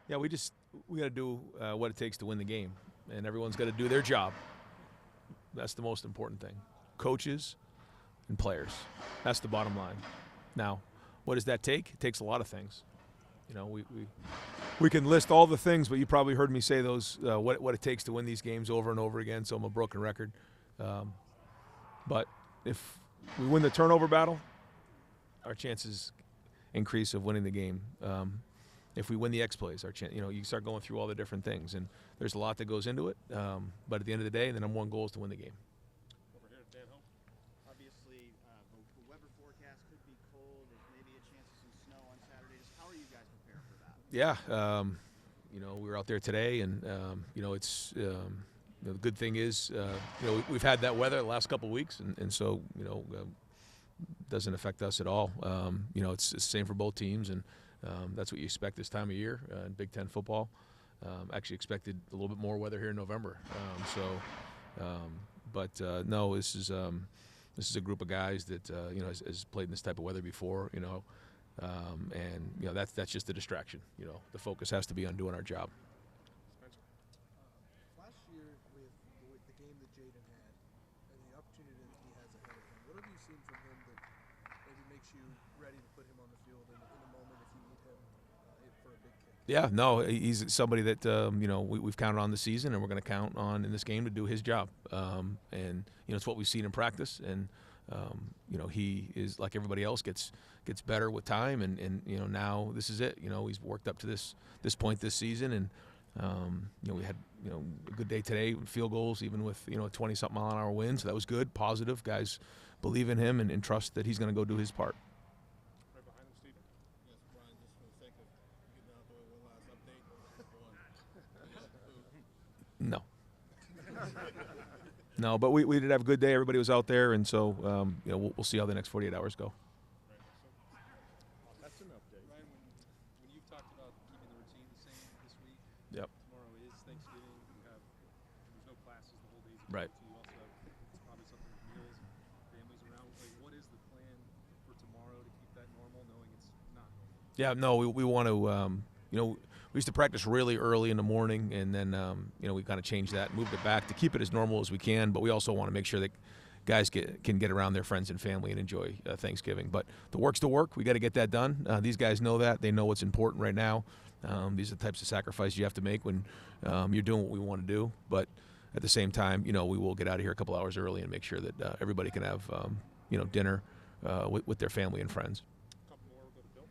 Yeah, we got to do what it takes to win the game, and everyone's got to do their job. That's the most important thing. Coaches and players. That's the bottom line. Now, what does that take? It takes a lot of things. You know, we can list all the things, but you probably heard me say those, what it takes to win these games over and over again, so I'm a broken record. But if we win the turnover battle, our chances increase of winning the game. If we win the X plays, you start going through all the different things, and there's a lot that goes into it. But at the end of the day, the number one goal is to win the game. Over here, Dan Home. Obviously, the weather forecast could be cold. There's maybe a chance of some snow on Saturday. Just how are you guys prepared for that? Yeah, we were out there today, and it's the good thing is we've had that weather the last couple of weeks, and so doesn't affect us at all. It's the same for both teams, and that's what you expect this time of year in Big Ten football. Actually expected a little bit more weather here in November. No, this is a group of guys that has played in this type of weather before. That's just a distraction. The focus has to be on doing our job. Last year with the game that Jaden had and the opportunity that he has ahead of him, what have you seen from him that maybe makes you ready to put him on the field in a moment if you need him for a big kick? Yeah, no, he's somebody that we've counted on this season, and we're going to count on in this game to do his job. It's what we've seen in practice, and he is like everybody else, gets better with time, and now this is it. He's worked up to this point this season, and we had a good day today, field goals, even with a 20-something mile-an-hour wind, so that was good, positive. Guys believe in him and trust that he's going to go do his part. Right behind him, Stephen. Yes, Brian, just for the sake of getting out the way, one last update No. No, but we did have a good day. Everybody was out there, and so we'll see how the next 48 hours go. That's an update. Ryan, when you've talked about keeping the routine the same this week, Yep. tomorrow is Thanksgiving. There's no classes the whole day. Right. You also have it's probably something with meals, families around. Like, what is the plan for tomorrow to keep that normal, knowing it's not normal? Yeah, no, we want to. We used to practice really early in the morning, and then we kind of changed that, moved it back to keep it as normal as we can. But we also want to make sure that guys can get around their friends and family and enjoy Thanksgiving. But the work's the work. We got to get that done. These guys know that. They know what's important right now. These are the types of sacrifices you have to make when you're doing what we want to do. But at the same time, we will get out of here a couple hours early and make sure that everybody can have dinner with their family and friends. A couple more, we'll go to Bill.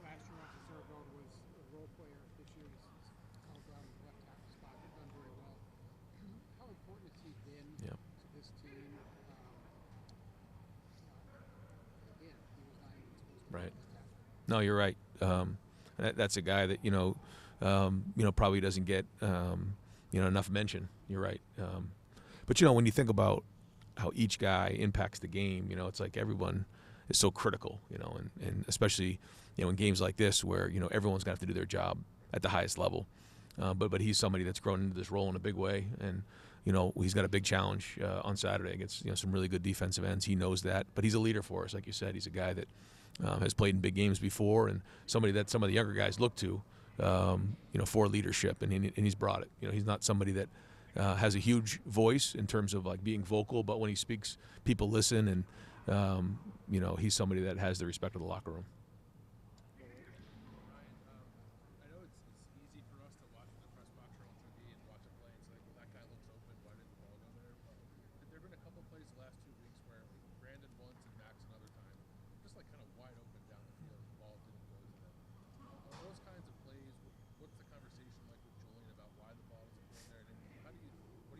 Last year, Austin Siereveld was a role player. This year, he's called down the left tackle spot. He's done very well. How important has he been Yep. to this team? Again, he was not even supposed to be Right. on this tackle. No, you're right. That's a guy that probably doesn't get enough mention. You're right. But when you think about how each guy impacts the game, it's like everyone is so critical. And especially in games like this where everyone's going to have to do their job at the highest level. But he's somebody that's grown into this role in a big way, and he's got a big challenge on Saturday against some really good defensive ends. He knows that, but he's a leader for us, like you said. He's a guy that has played in big games before, and somebody that some of the younger guys look to, for leadership, and he's brought it. He's not somebody that has a huge voice in terms of like being vocal, but when he speaks, people listen, and he's somebody that has the respect of the locker room. I know it's easy for us to watch the press box or on TV and watch a play and say, well, that guy looks open, why didn't the ball go there? But there have been a couple plays the last 2 weeks where Brandon once and Max another time, just like kind of wide open down the field, the ball didn't go to them. On those kinds of plays, what's the conversation like with Julian about why the ball isn't going there? And what do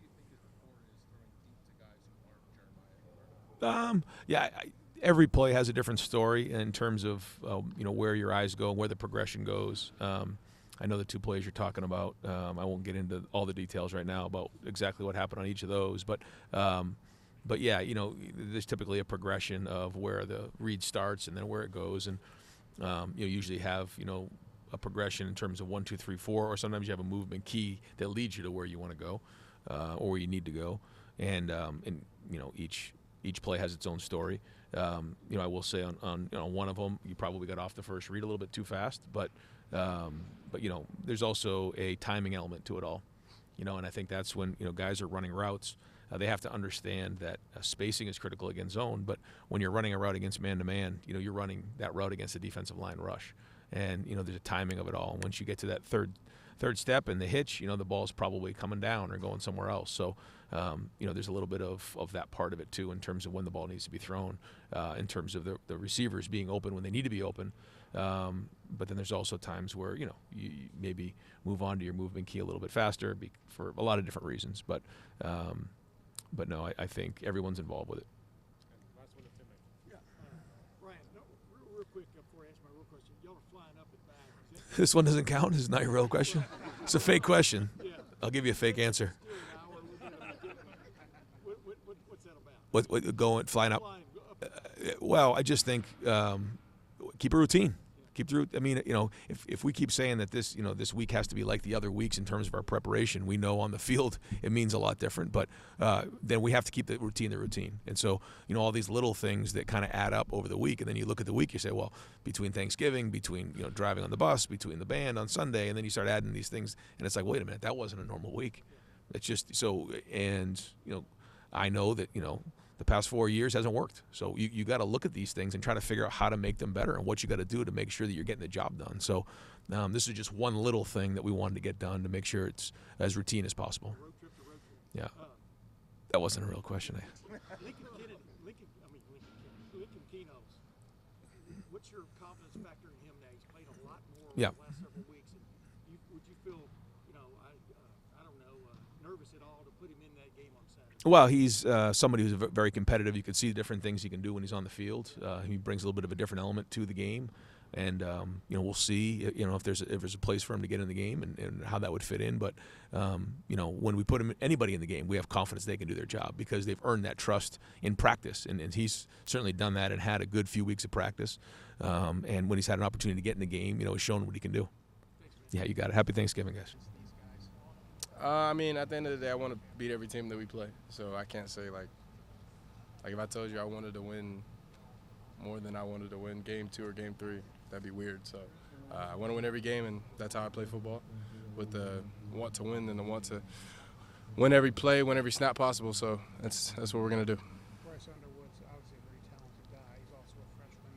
you think his rapport is throwing deep to guys who aren't Jeremiah? Every play has a different story in terms of where your eyes go and where the progression goes. I know the two plays you're talking about. I won't get into all the details right now about exactly what happened on each of those, but yeah, there's typically a progression of where the read starts and then where it goes, and you usually have a progression in terms of 1, 2, 3, 4, or sometimes you have a movement key that leads you to where you want to go or where you need to go, and each play has its own story. I will say on one of them, you probably got off the first read a little bit too fast, but But there's also a timing element to it all. And I think that's when guys are running routes. They have to understand that spacing is critical against zone, but when you're running a route against man-to-man, you're running that route against a defensive line rush. And, there's a timing of it all. And once you get to that third step and the hitch, the ball's probably coming down or going somewhere else. So, there's a little bit of that part of it, too, in terms of when the ball needs to be thrown, in terms of the receivers being open when they need to be open. But then there's also times where, you maybe move on to your movement key a little bit faster for a lot of different reasons. But no, I think everyone's involved with it. And last one to Tim. Yeah, Ryan, real quick before I ask my real question, y'all are flying up and back. This one doesn't count? It's not your real question? It's a fake question. Yeah. I'll give you a fake answer. What's that about? Flying up? Flying up. Well, I just think keep a routine. Keep the. I mean, if we keep saying that this week has to be like the other weeks in terms of our preparation, we know on the field it means a lot different. But then we have to keep the routine. And so, all these little things that kind of add up over the week, and then you look at the week, you say, well, between Thanksgiving, between driving on the bus, between the band on Sunday, and then you start adding these things, and it's like, wait a minute, that wasn't a normal week. It's just so, and I know that the past 4 years hasn't worked. So you got to look at these things and try to figure out how to make them better and what you got to do to make sure that you're getting the job done. So this is just one little thing that we wanted to get done to make sure it's as routine as possible. Road trip to road trip. Yeah. That wasn't a real question. Lincoln Keno's. What's your confidence factor in him now? He's played a lot more Yeah. over the last several weeks. And would you feel, I don't know, nervous at all to put him in that game on Saturday? Well, he's somebody who's very competitive. You can see the different things he can do when he's on the field. He brings a little bit of a different element to the game. And, we'll see, if there's a place for him to get in the game and how that would fit in. But, when we put anybody in the game, we have confidence they can do their job because they've earned that trust in practice. And he's certainly done that and had a good few weeks of practice. And when he's had an opportunity to get in the game, he's shown what he can do. Yeah, you got it. Happy Thanksgiving, guys. I mean, at the end of the day, I want to beat every team that we play. So I can't say, like if I told you I wanted to win more than I wanted to win game 2 or game 3, that'd be weird. So I want to win every game, and that's how I play football, with the want to win and the want to win every play, win every snap possible. So that's what we're going to do. Bryce Underwood's obviously a very talented guy. He's also a freshman.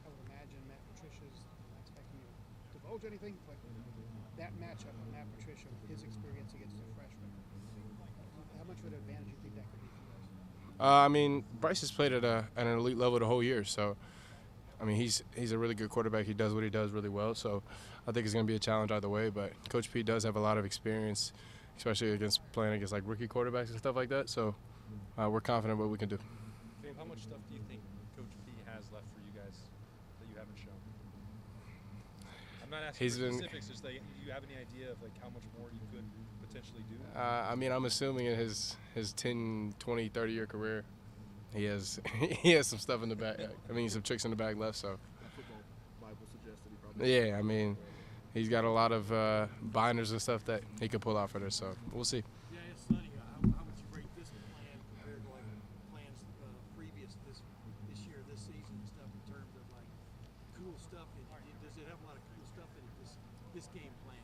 I would imagine Matt Patricia's not expecting you to divulge anything, but that matchup of Matt Patricia, his experience against a freshman, how much of an advantage do you think that could be for you guys? I mean, Bryce has played at an elite level the whole year. So, I mean, he's a really good quarterback. He does what he does really well. So I think it's going to be a challenge either way. But Coach P does have a lot of experience, especially playing against like rookie quarterbacks and stuff like that. So we're confident what we can do. Dave, how much stuff do you think Coach P has left for you guys that you haven't shown? I'm not asking for specifics. Just like, do you have any idea of how much more you could potentially do? I mean, I'm assuming in his 10, 20, 30-year career, he has some stuff in the bag. I mean, some tricks in the bag left. So. Football Bible suggests that he probably. Yeah, I mean, he's got a lot of binders and stuff that he could pull out for this. So we'll see. Yeah, Sonny, how would you rate this plan compared to plans previous this year, this season and stuff in terms of cool stuff? Does it have a lot of cool stuff in it, this game plan?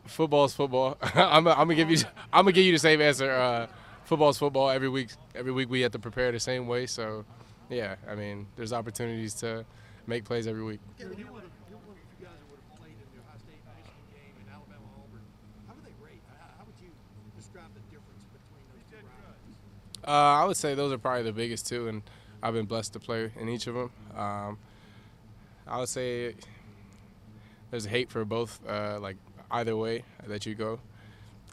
Football's football. I'm gonna give you the same answer. Football's football. Every week we have to prepare the same way. So, yeah, I mean, there's opportunities to make plays every week. You're one of you guys that would have played in the Ohio State Michigan game and Alabama Auburn. How do they rate? How would you describe the difference between those two rivals? I would say those are probably the biggest two, and I've been blessed to play in each of them. I would say there's hate for both, either way that you go.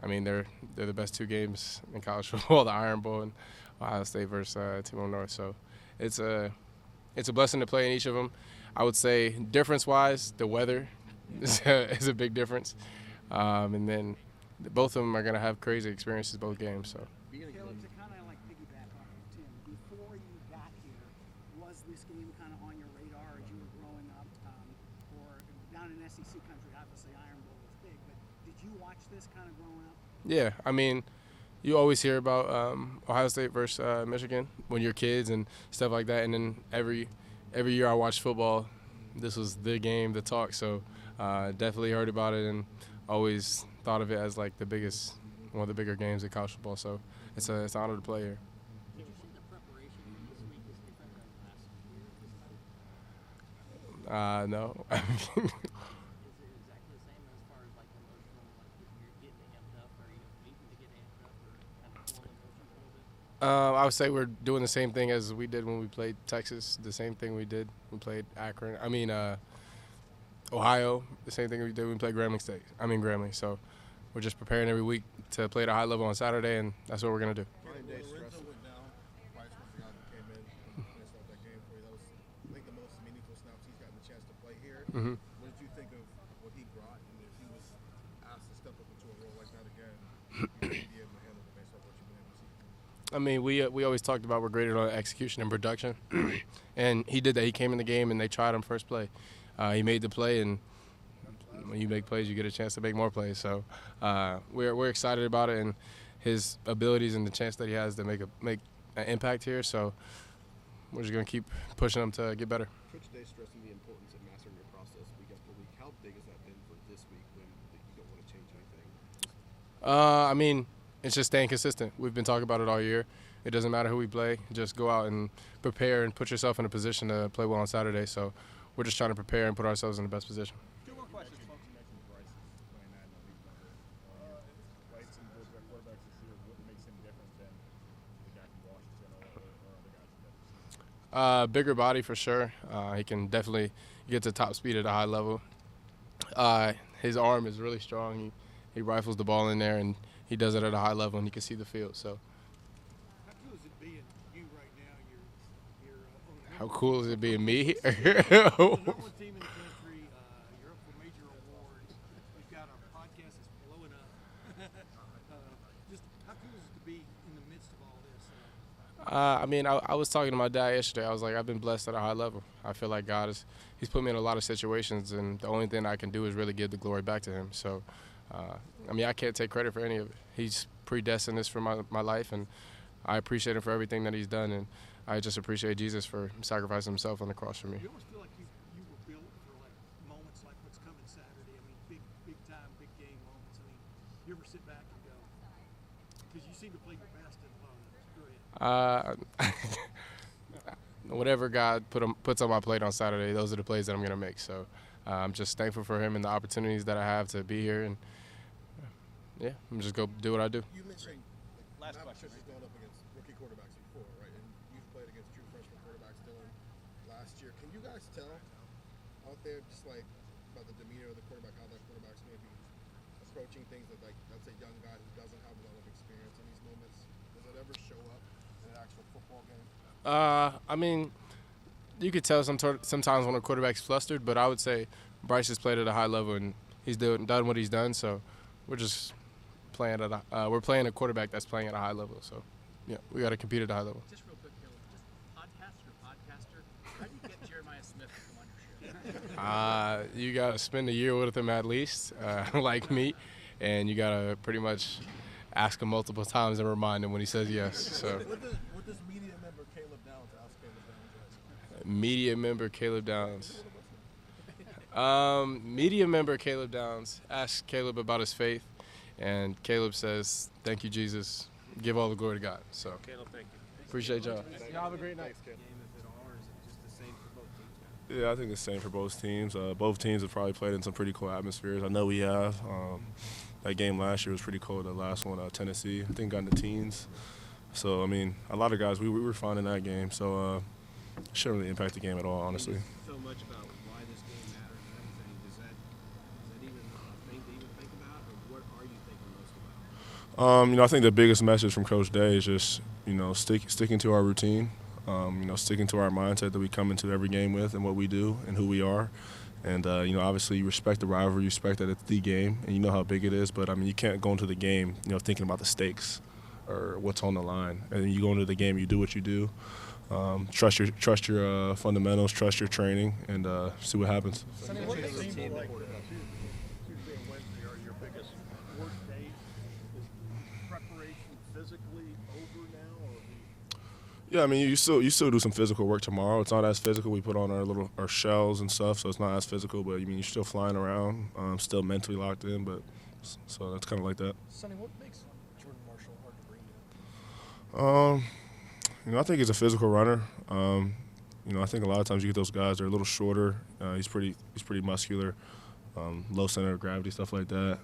I mean, they're the best two games in college football, the Iron Bowl and Ohio State versus Team Up North. So it's a blessing to play in each of them. I would say difference-wise, the weather is a big difference. And then both of them are going to have crazy experiences both games. So. Caleb, to kind of piggyback off of Tim, before you got here, was this game kind of on your radar as you were growing up? Or down in SEC country, obviously Iron Bowl was big, but did you watch this kind of growing up? Yeah, I mean, you always hear about Ohio State versus Michigan when you're kids and stuff like that. And then every year I watch football, this was the game to talk. So definitely heard about it and always thought of it as like one of the bigger games in college football. So it's an honor to play here. Did you see the preparation for this week is different than last year this time? No. Is it exactly the same as far as like emotional, like you're getting amped up, or needing to get amped up, or kind of pulling emotions a little bit? I would say we're doing the same thing as we did when we played Texas. The same thing we did. We played Ohio. The same thing we did when we played Grambling. So we're just preparing every week to play at a high level on Saturday, and that's what we're gonna do. Lorenzo went down. Bryce was the guy who came in and finished off that game for you. That was, I think, the most meaningful snaps he's gotten a chance to play here. Mm-hmm. What did you think of what he brought, and if he was asked to step up into a role like that again, you would be able to handle it based off what you've been able to see? I mean, we always talked about we're graded on execution and production, and he did that. He came in the game, and they tried him first play. He made the play, and when you make plays, you get a chance to make more plays. So we're excited about it and his abilities and the chance that he has to make an impact here. So we're just gonna keep pushing him to get better. Coach Day stressing the importance of mastering your process week after week. How big has that been for this week when you don't want to change anything? I mean, it's just staying consistent. We've been talking about it all year. It doesn't matter who we play. Just go out and prepare and put yourself in a position to play well on Saturday. So we're just trying to prepare and put ourselves in the best position. Two more questions, folks. Bigger body for sure. He can definitely get to top speed at a high level. His arm is really strong. He rifles the ball in there, and he does it at a high level, and he can see the field. So. How cool is it being you right now? You're How cool is it being me? the number one team in the country. You're up for major awards. You've got a podcast that's blowing up. Just how cool is it to be in the midst of all this? I mean, I was talking to my dad yesterday. I was like, I've been blessed at a high level. I feel like he's put me in a lot of situations, and the only thing I can do is really give the glory back to him. So, I mean, I can't take credit for any of it. He's predestined this for my life, and I appreciate him for everything that he's done, and I just appreciate Jesus for sacrificing himself on the cross for me. You almost feel like you were built for like moments like what's coming Saturday. I mean, big time, big game moments. I mean, you ever sit back and go, because you seem to play your best in a lot of those. Go ahead. Whatever God puts on my plate on Saturday, those are the plays that I'm going to make. So I'm just thankful for him and the opportunities that I have to be here. And, yeah, I'm just go do what I do. You mentioned Last Matt question, Patricia's going up against rookie quarterbacks before, right? And you've played against true freshman quarterbacks, Dylan, last year. Can you guys tell out there just like about the demeanor of the quarterback, how that quarterback's maybe approaching things that like that's a young guy who doesn't have a lot of experience in these moments? Does it ever show up in an actual football game? I mean, you could tell sometimes when a quarterback's flustered, but I would say Bryce has played at a high level and he's done what he's done. So we're just playing we're playing a quarterback that's playing at a high level. So yeah, we got to compete at a high level. Just real quick, Caleb. Just podcaster. How do you get Jeremiah Smith to come on your show? You got to spend a year with him at least, like me, and you got to pretty much ask him multiple times and remind him when he says yes. So. What does media member Caleb Downs ask Caleb Downs? Media member Caleb Downs. Media member Caleb Downs asked Caleb about his faith, and Caleb says, "Thank you, Jesus. Give all the glory to God." So, Caleb, thank you. appreciate y'all. Y'all have a great night. Yeah, I think it's the same for both teams. Both teams have probably played in some pretty cool atmospheres. I know we have. That game last year was pretty cool. The last one, Tennessee, I think got in the teens. So, I mean, a lot of guys, we were fine in that game. So, it shouldn't really impact the game at all, honestly. So much about why this game matters and everything. Is that even a thing to even think about, or what are you thinking most about? I think the biggest message from Coach Day is just, sticking to our routine, sticking to our mindset that we come into every game with and what we do and who we are. And, obviously you respect the rivalry, you respect that it's the game, and you know how big it is. But, I mean, you can't go into the game, thinking about the stakes or what's on the line. And you go into the game, you do what you do. Trust your fundamentals, trust your training, and see what happens. Sonny, what makes Tuesday and Wednesday are your biggest work days? Is preparation physically over now? Yeah, I mean, you still do some physical work tomorrow. It's not as physical. We put on our shells and stuff, so it's not as physical. But I mean, you're still flying around, still mentally locked in. But so that's kind of like that. Sonny, what makes Jordan Marshall hard to bring in? I think he's a physical runner. I think a lot of times you get those guys, they're a little shorter. He's pretty muscular, low center of gravity, stuff like that.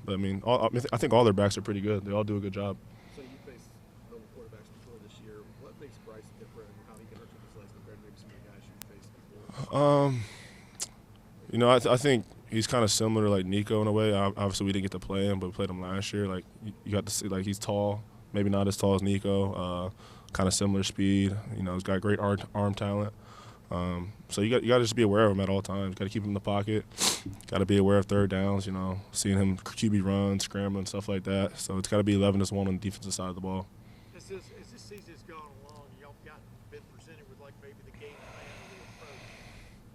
But I mean, I think all their backs are pretty good. They all do a good job. So you faced double quarterbacks before this year. What makes Bryce different, and how he can hurt his legs compared to maybe some of the guys you faced before? I think he's kind of similar to like Nico in a way. Obviously, we didn't get to play him, but we played him last year. Like you got to see, like he's tall, maybe not as tall as Nico. Kind of similar speed. He's got great arm talent. So you got to just be aware of him at all times. Got to keep him in the pocket. Got to be aware of third downs. Seeing him QB run, scrambling, stuff like that. So it's got to be 11-1 on the defensive side of the ball. As this season's gone along, y'all been presented with like maybe the game plan or the approach.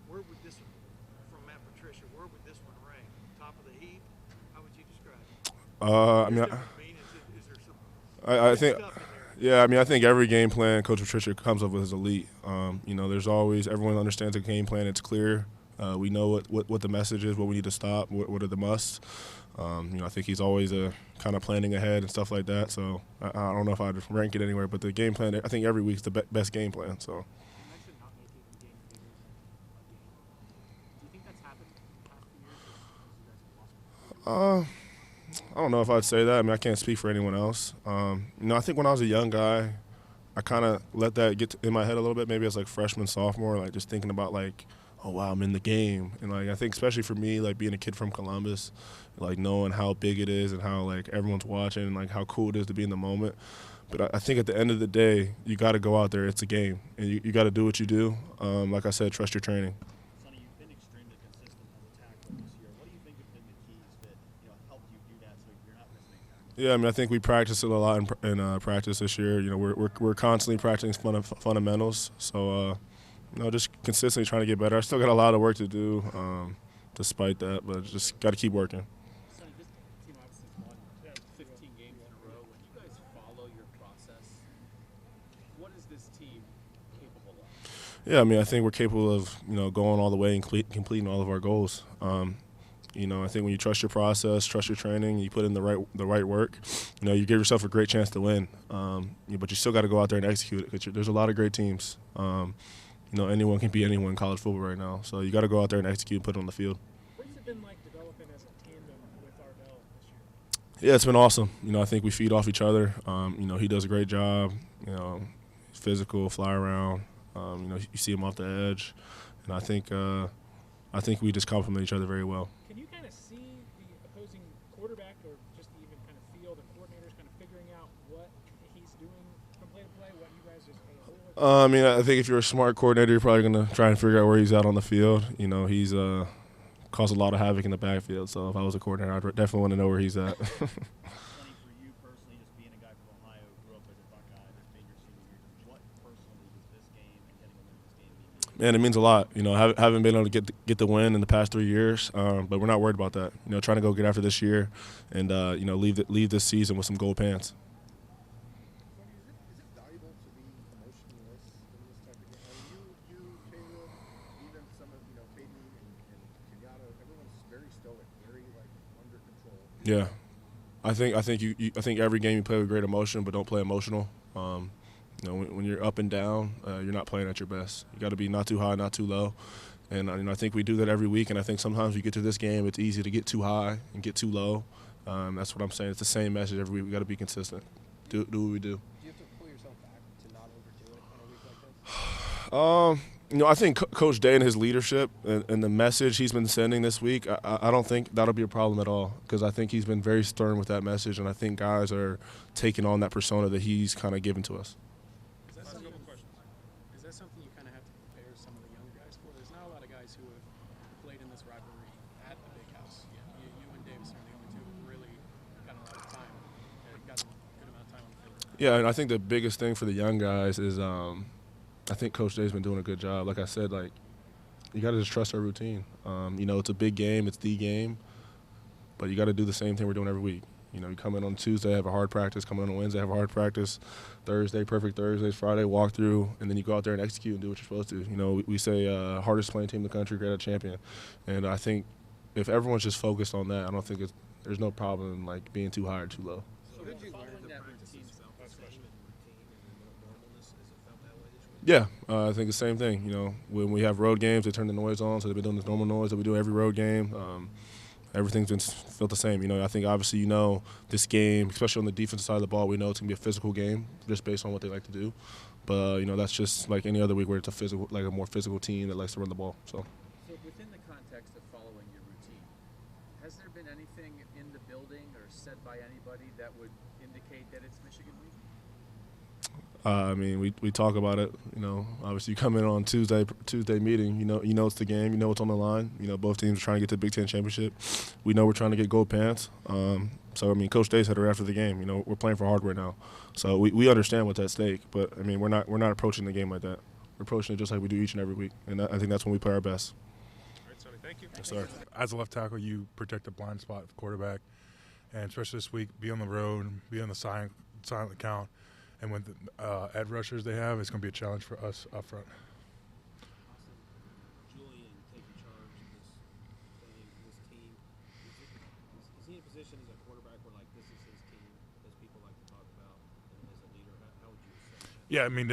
Where would this, from Matt Patricia, where would this one rank? Top of the heap? How would you describe it? Is there some I think. stuff in there? Yeah, I think every game plan Coach Patricia comes up with is elite. There's always everyone understands the game plan. It's clear. We know what the message is, what we need to stop, what are the musts. I think he's always kind of planning ahead and stuff like that. So I don't know if I'd rank it anywhere, but the game plan, I think every week's the best game plan. So. You mentioned not making the game bigger than a game. Do you think that's happened in the past few years? As you guys have lost? I don't know if I'd say that. I mean, I can't speak for anyone else. I think when I was a young guy, I kind of let that get in my head a little bit. Maybe as like freshman, sophomore, like just thinking about like, oh wow, I'm in the game. And like I think especially for me, like being a kid from Columbus, like knowing how big it is and how like everyone's watching and like how cool it is to be in the moment. But I think at the end of the day, you got to go out there. It's a game, and you got to do what you do. Like I said, trust your training. Sonny, you've been extremely consistent as a tackler this year. What do you think have been the keys that helped you do that so you're not missing tackles? Yeah, I mean, I think we practiced it a lot in practice this year. We're constantly practicing fundamentals. So, just consistently trying to get better. I still got a lot of work to do, despite that, but just got to keep working. Sonny, this team obviously won 15 games in a row. When you guys follow your process, what is this team capable of? Yeah, I mean, I think we're capable of going all the way and completing all of our goals. I think when you trust your process, trust your training, you put in the right work, you give yourself a great chance to win. But you still got to go out there and execute it because there's a lot of great teams. Anyone can beat anyone in college football right now. So you got to go out there and execute and put it on the field. What's it been like developing as a tandem with Ardell this year? Yeah, it's been awesome. I think we feed off each other. He does a great job. Physical, fly around. You see him off the edge, and I think we just complement each other very well. Can you kind of see the opposing quarterback or just even kind of feel the coordinators kind of figuring out what he's doing from play to play, what you guys just I think if you're a smart coordinator, you're probably going to try and figure out where he's at on the field. He's caused a lot of havoc in the backfield. So if I was a coordinator, I'd definitely want to know where he's at. Sonny, for you personally, just being a guy from Ohio, grew up as a Buckeye, just made your senior year, what personally does this game and getting a win in this game mean? Man, it means a lot. Haven't been able to get the win in the past 3 years, but we're not worried about that. Trying to go get after this year, and leave this season with some gold pants. Is it valuable to be emotionless in this type of game? I mean, you Caleb, even some of Peyton and Kenyatta, everyone's very stoic, very like under control. Yeah, I think every game you play with great emotion, but don't play emotional. When you're up and down, you're not playing at your best. You got to be not too high, not too low. And I think we do that every week. And I think sometimes we get to this game, it's easy to get too high and get too low. That's what I'm saying. It's the same message every week. We got to be consistent. Do what we do. Do you have to pull yourself back to not overdo it on a week like this? I think Coach Day and his leadership and the message he's been sending this week, I don't think that'll be a problem at all because I think he's been very stern with that message, and I think guys are taking on that persona that he's kind of given to us. Is that something you kind of have to prepare some of the younger guys for? There's not a lot of guys who have played in this rivalry at the big house. You and Davis are the only two who really got a lot of time and got a good amount of time on the field. Yeah, and I think the biggest thing for the young guys is I think Coach Day's been doing a good job. Like I said, you got to just trust our routine. It's a big game, it's the game, but you got to do the same thing we're doing every week. You know, you come in on Tuesday, have a hard practice. Come in on Wednesday, have a hard practice. Thursday, perfect Thursdays. Friday, walk through, and then you go out there and execute and do what you're supposed to. You know, we say hardest playing team in the country, great champion. And I think if everyone's just focused on that, I don't think there's no problem in, like, being too high or too low. So did you learn that routine? Yeah, I think the same thing. You know, when we have road games, they turn the noise on, so they've been doing this normal noise that we do every road game. Everything's been felt the same. You know, I think obviously, you know, this game, especially on the defensive side of the ball, we know it's gonna be a physical game just based on what they like to do. But you know, that's just like any other week where it's a more physical team that likes to run the ball. So within the context of following your routine, has there been anything in the building or said by anybody that would indicate that it's Michigan week? I mean, we talk about it. You know, obviously you come in on Tuesday meeting. You know it's the game. You know what's on the line. You know both teams are trying to get to the Big Ten championship. We know we're trying to get gold pants. So I mean, Coach Day said it after the game. You know, we're playing for hardware now. So we understand what's at stake. But I mean, we're not approaching the game like that. We're approaching it just like we do each and every week. And I think that's when we play our best. All right, Sonny, thank you. Yes, sir. As a left tackle, you protect the blind spot of the quarterback, and especially this week, be on the road, be on the silent count. And with the edge rushers they have, it's going to be a challenge for us up front. Julian taking charge of this team. Is he in a position as a quarterback where, like, this is his team, as people like to talk about, and as a leader? How would you say that? Yeah, I mean,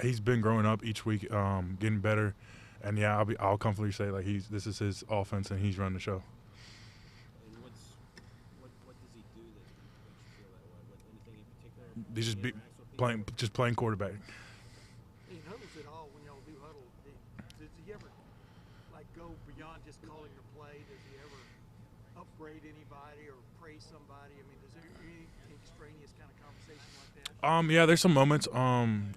he's been growing up each week, getting better, and yeah, I'll comfortably say like this is his offense and he's running the show. And what does he do that makes you feel that way? Anything in particular? He's just playing quarterback. He huddles it all when y'all do huddle. Does he ever, like, go beyond just calling the play? Does he ever upgrade anybody or praise somebody? I mean, is there any extraneous kind of conversation like that? Yeah, there's some moments.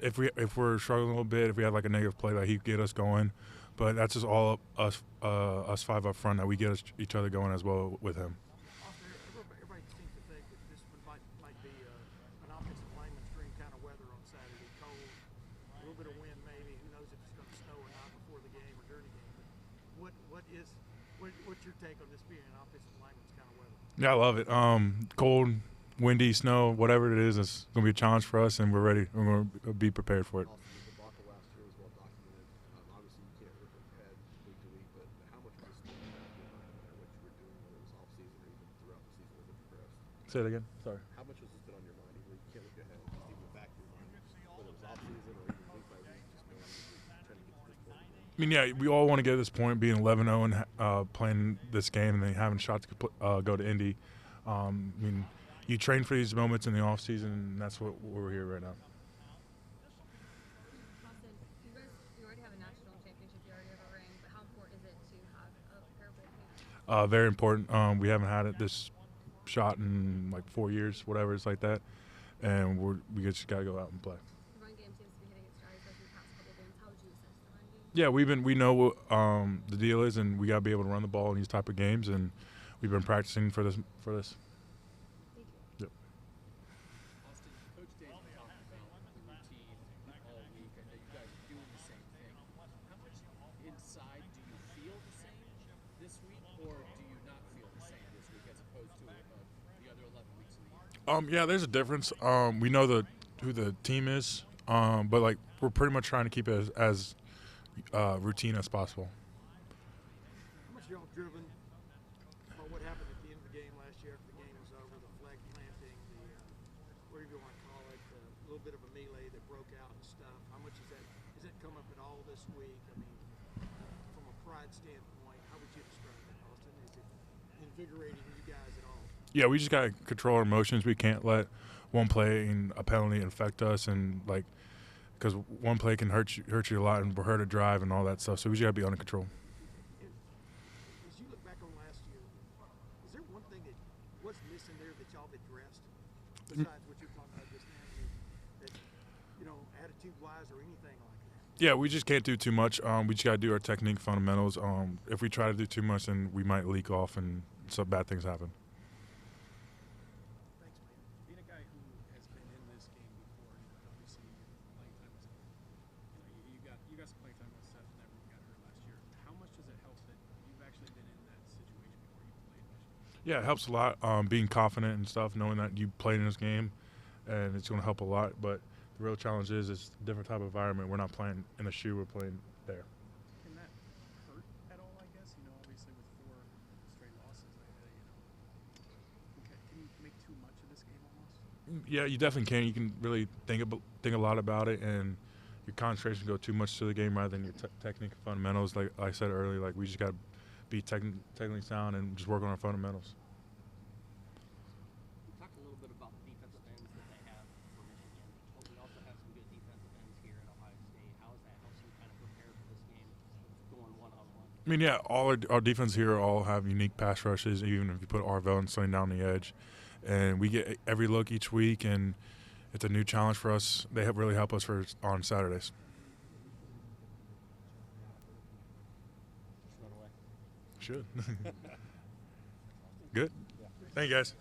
If we're struggling a little bit, if we have like a negative play, like he'd get us going, but that's just all us five up front that we get each other going as well with him. Everybody seems to think that this one might be an offensive lineman's dream kind of weather on Saturday. Cold, a little bit of wind maybe. Who knows if it's going to snow or not before the game or during the game. But what's your take on this being an offensive lineman's kind of weather? Yeah, I love it. Cold, windy, snow, whatever it is, it's going to be a challenge for us, and we're ready. We're going to be prepared for it. The debacle last year was well documented. Obviously, you can't look ahead week to week, but how much was this team what you were doing, whether it was off season or even throughout the season as it progressed? Say it again. Sorry. How much has this been on your mind? Even you can't look ahead, just even back to your mind, whether it was off season or even week by week, just knowing you're trying to get to this point. I mean, yeah, we all want to get to this point, being 11-0 and playing this game, and then having a shot to go to Indy. I mean, you train for these moments in the off season, and that's what we're here right now. Austin, you already have a national championship, you already have a ring, but how important is it to have a pair of both hands? Very important. We haven't had this shot in like 4 years, whatever it's like that, and we just got to go out and play. The run game seems to be hitting its stride, especially the past couple games. How would you assess the run game? Yeah, we know what the deal is, and we got to be able to run the ball in these type of games, and we've been practicing for this. Yep. Austin, Coach Dave talked about the routine all week. I know you guys are doing the same thing. How much inside do you feel the same this week, or do you not feel the same this week as opposed to the other 11 weeks of the year? Yeah, there's a difference. We know who the team is, but like we're pretty much trying to keep it as routine as possible. How much y'all driven by what happened at the end of the game last year after the game was over, the flag planting, whatever you want to call it, a little bit of a melee that broke out and stuff. How much has that come up at all this week? I mean, from a pride standpoint, how would you describe it, Austin? Is it invigorating you guys at all? Yeah, we just got to control our emotions. We can't let one play and a penalty affect us, and like because one play can hurt you a lot and hurt a drive and all that stuff. So we just got to be under control. As you look back on last year, is there one thing that was missing there that y'all addressed besides what you're talking about just now? That, attitude-wise or anything like that? Yeah, we just can't do too much. We just got to do our technique fundamentals. If we try to do too much, then we might leak off and some bad things happen. Being a guy who has been in this game before, obviously playing time was, you got some playing time with Seth whenever you got hurt last year. How much does it help that you've actually been in that situation before you played last year? Yeah, it helps a lot. Being confident and stuff, knowing that you played in this game, and it's going to help a lot. But the real challenge is it's a different type of environment. We're not playing in a shoe. We're playing there. Can that hurt at all? I guess obviously with 4 straight losses, can you make too much of this game almost? Yeah, you definitely can. You can really think a lot about it, and your concentration go too much to the game rather than your technique and fundamentals. Like I said earlier, like we just got to be technically sound and just work on our fundamentals. Talk a little bit about the defensive ends that they have for Michigan. But we also have some good defensive ends here at Ohio State. How has that helped you kind of prepare for this game, going one-on-one? I mean, yeah, all our defense here all have unique pass rushes, even if you put Arvell and Sonny down the edge. And we get every look each week, and it's a new challenge for us. They really help us on Saturdays. Just run away. Should. Good. Thank you, guys.